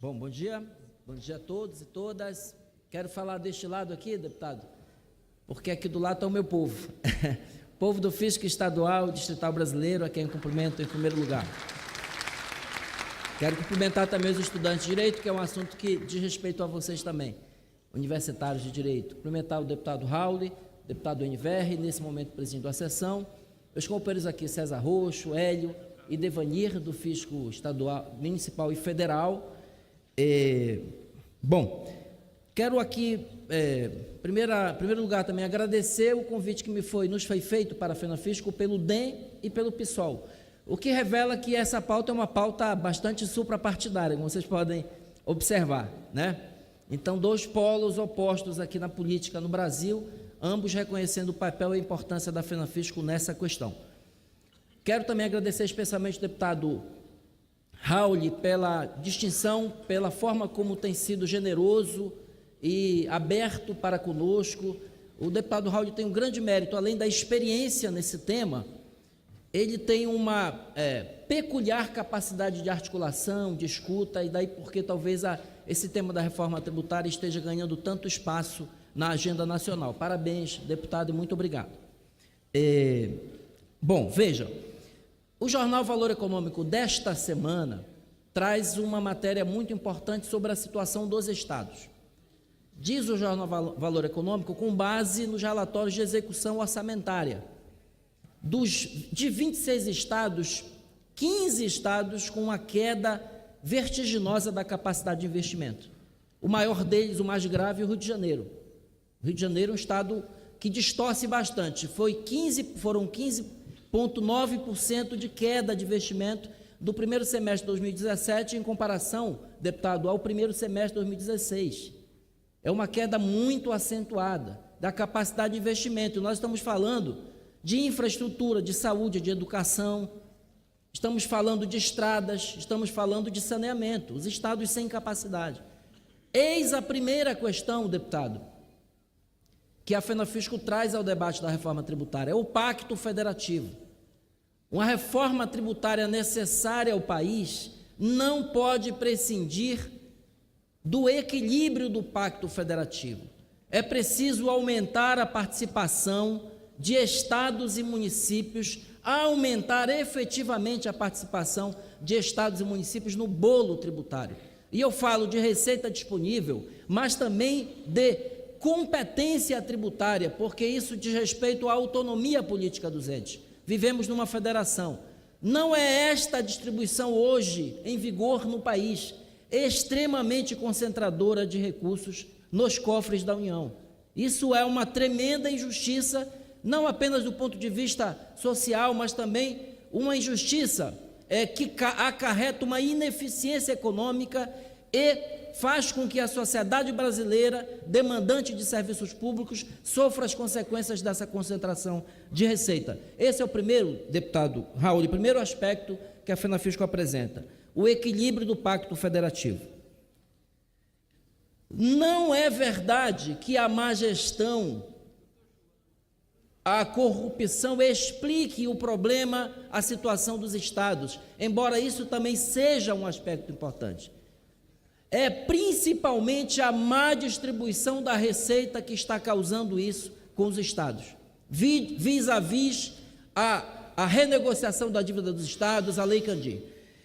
Bom dia a todos e todas. Quero falar deste lado aqui, deputado, porque aqui do lado está o meu povo, povo do Fisco Estadual, Distrital Brasileiro, a quem eu cumprimento em primeiro lugar. Quero cumprimentar também os estudantes de Direito, que é um assunto que diz respeito a vocês também, universitários de Direito. Cumprimentar o deputado Raul, deputado NVR, nesse momento presidindo a sessão, meus companheiros aqui, César Roxo, Hélio e Devanir, do Fisco Estadual, Municipal e Federal. Quero aqui, em primeiro lugar, também agradecer o convite que nos foi feito para a FENAFISCO pelo DEM e pelo PSOL, o que revela que essa pauta é uma pauta bastante suprapartidária, como vocês podem observar, né? Então, dois polos opostos aqui na política no Brasil, ambos reconhecendo o papel e a importância da FENAFISCO nessa questão. Quero também agradecer especialmente o deputado Raul pela distinção, pela forma como tem sido generoso e aberto para conosco. O deputado Raul tem um grande mérito, além da experiência nesse tema, ele tem uma peculiar capacidade de articulação, de escuta, e daí porque talvez esse tema da reforma tributária esteja ganhando tanto espaço na agenda nacional. Parabéns, deputado, e muito obrigado. Veja, o jornal Valor Econômico desta semana traz uma matéria muito importante sobre a situação dos estados. Diz o jornal Valor Econômico, com base nos relatórios de execução orçamentária, de 26 estados, 15 estados com uma queda vertiginosa da capacidade de investimento. O maior deles, o mais grave, é o Rio de Janeiro. O Rio de Janeiro é um estado que distorce bastante, foram 15,9% de queda de investimento do primeiro semestre de 2017 em comparação, deputado, ao primeiro semestre de 2016. É uma queda muito acentuada da capacidade de investimento. Nós estamos falando de infraestrutura, de saúde, de educação, estamos falando de estradas, estamos falando de saneamento, os estados sem capacidade. Eis a primeira questão, deputado, que a FENAFISCO traz ao debate da reforma tributária, é o pacto federativo. Uma reforma tributária necessária ao país não pode prescindir do equilíbrio do pacto federativo. É preciso aumentar a participação de estados e municípios, aumentar efetivamente a participação de estados e municípios no bolo tributário. E eu falo de receita disponível, mas também de competência tributária, porque isso diz respeito à autonomia política dos entes. Vivemos numa federação. Não é esta a distribuição hoje em vigor no país, extremamente concentradora de recursos nos cofres da União. Isso é uma tremenda injustiça, não apenas do ponto de vista social, mas também uma injustiça que acarreta uma ineficiência econômica e faz com que a sociedade brasileira, demandante de serviços públicos, sofra as consequências dessa concentração de receita. Esse é o primeiro, deputado Raul, o primeiro aspecto que a FENAFISCO apresenta, o equilíbrio do pacto federativo. Não é verdade que a má gestão, a corrupção explique o problema, a situação dos estados, embora isso também seja um aspecto importante. É principalmente a má distribuição da receita que está causando isso com os estados, vis-à-vis a renegociação da dívida dos estados, a Lei Candir.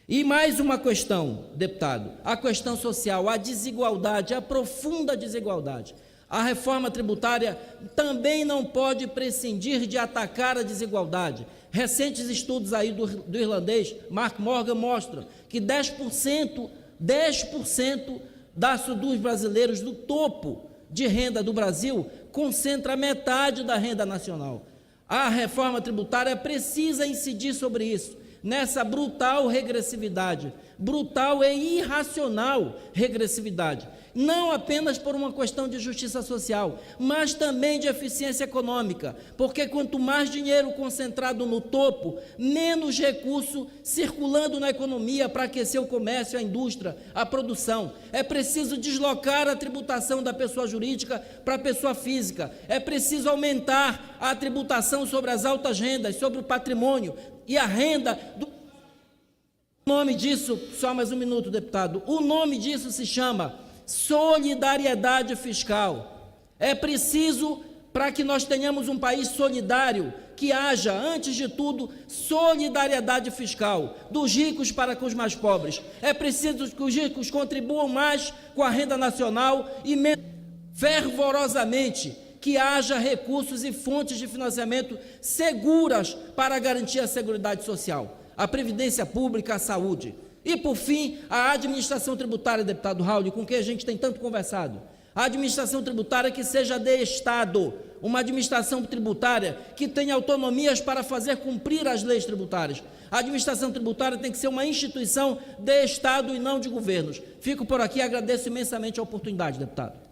E mais uma questão, deputado, a questão social, a desigualdade, a profunda desigualdade. A reforma tributária também não pode prescindir de atacar a desigualdade. Recentes estudos aí do irlandês Mark Morgan mostram que 10% dos brasileiros do topo de renda do Brasil concentra metade da renda nacional. A reforma tributária precisa incidir sobre isso, nessa brutal regressividade, brutal e irracional regressividade, não apenas por uma questão de justiça social, mas também de eficiência econômica, porque quanto mais dinheiro concentrado no topo, menos recurso circulando na economia para aquecer o comércio, a indústria, a produção. É preciso deslocar a tributação da pessoa jurídica para a pessoa física, é preciso aumentar a tributação sobre as altas rendas, sobre o patrimônio e a renda do O nome disso, só mais um minuto, deputado, o nome disso se chama solidariedade fiscal. É preciso, para que nós tenhamos um país solidário, que haja, antes de tudo, solidariedade fiscal, dos ricos para com os mais pobres. É preciso que os ricos contribuam mais com a renda nacional e menos fervorosamente que haja recursos e fontes de financiamento seguras para garantir a seguridade social, a previdência pública, a saúde. E, por fim, a administração tributária, deputado Raul, com quem a gente tem tanto conversado. A administração tributária que seja de Estado, uma administração tributária que tenha autonomias para fazer cumprir as leis tributárias. A administração tributária tem que ser uma instituição de Estado e não de governos. Fico por aqui e agradeço imensamente a oportunidade, deputado.